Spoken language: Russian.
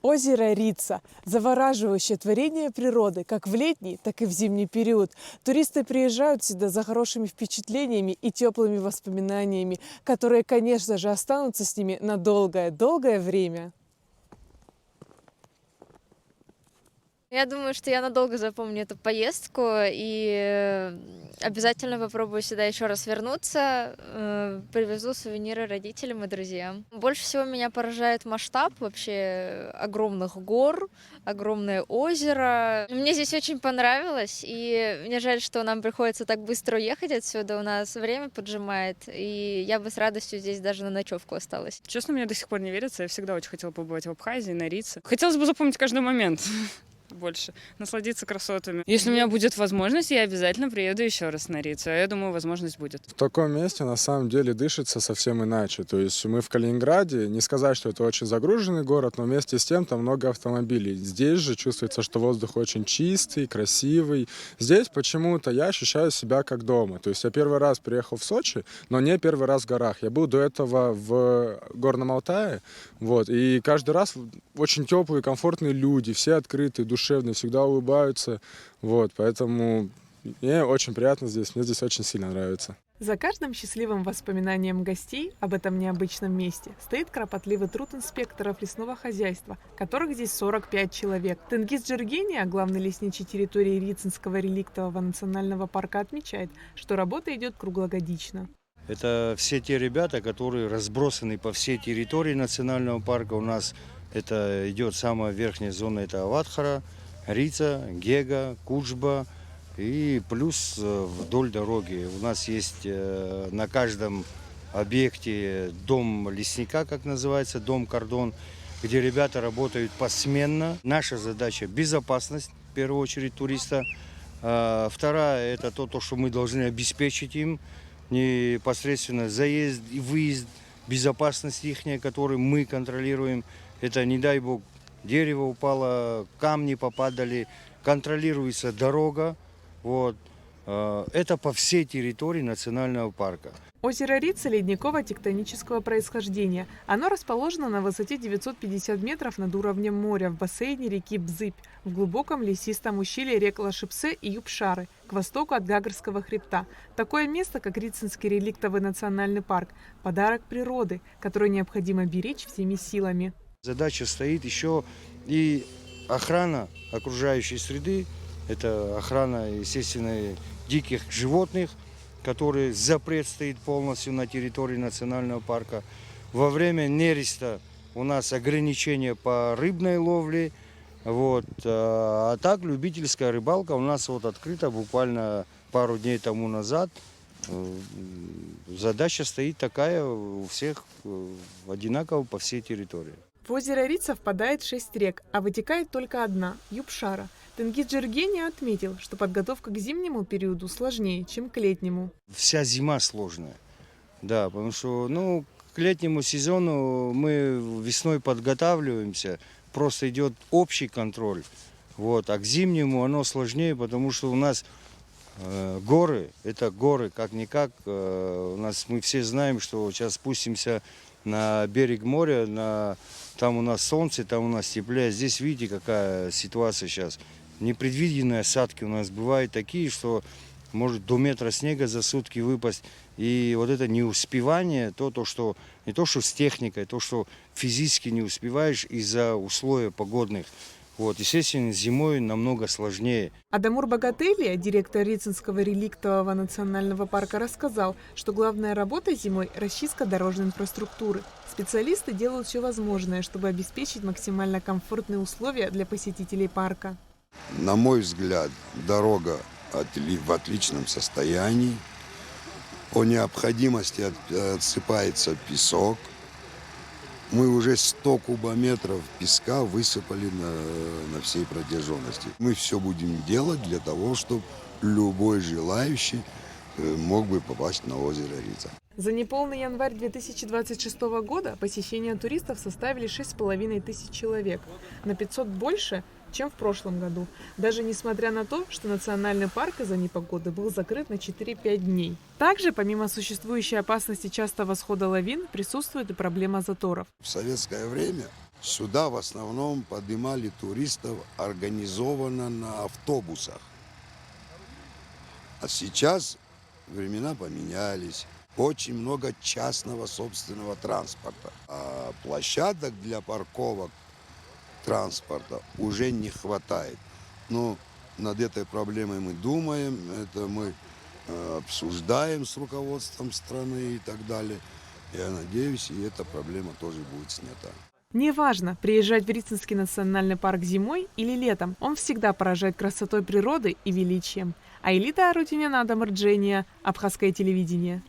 Озеро Рица– завораживающее творение природы как в летний, так и в зимний период. Туристы приезжают сюда за хорошими впечатлениями и теплыми воспоминаниями, которые, конечно же, останутся с ними на долгое время. Я думаю, что я надолго запомню эту поездку и обязательно попробую сюда еще раз вернуться. Привезу сувениры родителям и друзьям. Больше всего меня поражает масштаб вообще огромных гор, огромное озеро. Мне здесь очень понравилось, и мне жаль, что нам приходится так быстро уехать отсюда. У нас время поджимает, и я бы с радостью здесь даже на ночевку осталась. Честно, мне до сих пор не верится. Я всегда очень хотела побывать в Абхазии, на Рице. Хотелось бы запомнить каждый момент больше, насладиться красотами. Если у меня будет возможность, я обязательно приеду еще раз на Рицу. Я думаю, возможность будет. В таком месте на самом деле дышится совсем иначе. То есть мы в Калининграде, не сказать, что это очень загруженный город, но вместе с тем там много автомобилей. Здесь же чувствуется, что воздух очень чистый, красивый. Здесь почему-то я ощущаю себя как дома. То есть я первый раз приехал в Сочи, но не первый раз в горах. Я был до этого в Горном Алтае, и каждый раз очень теплые, комфортные люди, все открытые, душевные, всегда улыбаются. Поэтому мне очень приятно здесь, мне здесь очень сильно нравится. За каждым счастливым воспоминанием гостей об этом необычном месте стоит кропотливый труд инспекторов лесного хозяйства, которых здесь 45 человек. Тенгиз Джергения, главный лесничий территории Рицинского реликтового национального парка, отмечает, что работа идет круглогодично. Это все те ребята, которые разбросаны по всей территории национального парка. У нас это идет самая верхняя зона, это Аватхара, Рица, Гега, Куджба. И плюс вдоль дороги у нас есть на каждом объекте дом лесника, как называется, дом-кордон, где ребята работают посменно. Наша задача – безопасность, в первую очередь, туриста. Вторая – это то, что мы должны обеспечить им непосредственно заезд и выезд, безопасность их, которую мы контролируем. Это, не дай бог, дерево упало, камни попадали, контролируется дорога. Это по всей территории национального парка. Озеро Рица ледниково-тектонического происхождения. Оно расположено на высоте 950 метров над уровнем моря в бассейне реки Бзыбь, в глубоком лесистом ущелье рек Лашипсе и Юбшары, к востоку от Гагарского хребта. Такое место, как Рицинский реликтовый национальный парк – подарок природы, который необходимо беречь всеми силами. Задача стоит еще и охрана окружающей среды. Это охрана, естественно, диких животных, которые запрет стоит полностью на территории национального парка. Во время нереста у нас ограничения по рыбной ловле. А так любительская рыбалка у нас открыта буквально пару дней тому назад. Задача стоит такая у всех одинаково по всей территории. В озеро Рица впадает 6 рек, а вытекает только одна – Юбшара. Тенгиз Джергения отметил, что подготовка к зимнему периоду сложнее, чем к летнему. Вся зима сложная, да, потому что к летнему сезону мы весной подготавливаемся, просто идет общий контроль, а к зимнему оно сложнее, потому что у нас горы, это горы, как-никак, мы все знаем, что сейчас спустимся на берег моря, там у нас солнце, там у нас теплее. Здесь видите, какая ситуация сейчас. Непредвиденные осадки у нас бывают такие, что может до метра снега за сутки выпасть. И это неуспевание, что не то, что с техникой, то, что физически не успеваешь из-за условий погодных. Естественно, зимой намного сложнее. Адамур Багателия, директор Рицинского реликтового национального парка, рассказал, что главная работа зимой – расчистка дорожной инфраструктуры. Специалисты делают все возможное, чтобы обеспечить максимально комфортные условия для посетителей парка. На мой взгляд, дорога в отличном состоянии. По необходимости отсыпается песок. Мы уже 100 кубометров песка высыпали на всей протяженности. Мы все будем делать для того, чтобы любой желающий мог бы попасть на озеро Рица. За неполный январь 2026 года посещения туристов составили 6500 человек, на 500 больше, чем в прошлом году, даже несмотря на то, что национальный парк из-за непогоды был закрыт на 4-5 дней. Также, помимо существующей опасности частого схода лавин, присутствует и проблема заторов. В советское время Сюда в основном поднимали туристов организованно на автобусах. А сейчас времена поменялись. Очень много частного собственного транспорта. А площадок для парковок транспорта уже не хватает. Но над этой проблемой мы думаем, это мы обсуждаем с руководством страны и так далее. Я надеюсь, и эта проблема тоже будет снята. Неважно, приезжать в Рицинский национальный парк зимой или летом, он всегда поражает красотой природы и величием. Аэлита Арутюнян, Адам Рджения, Абхазское телевидение.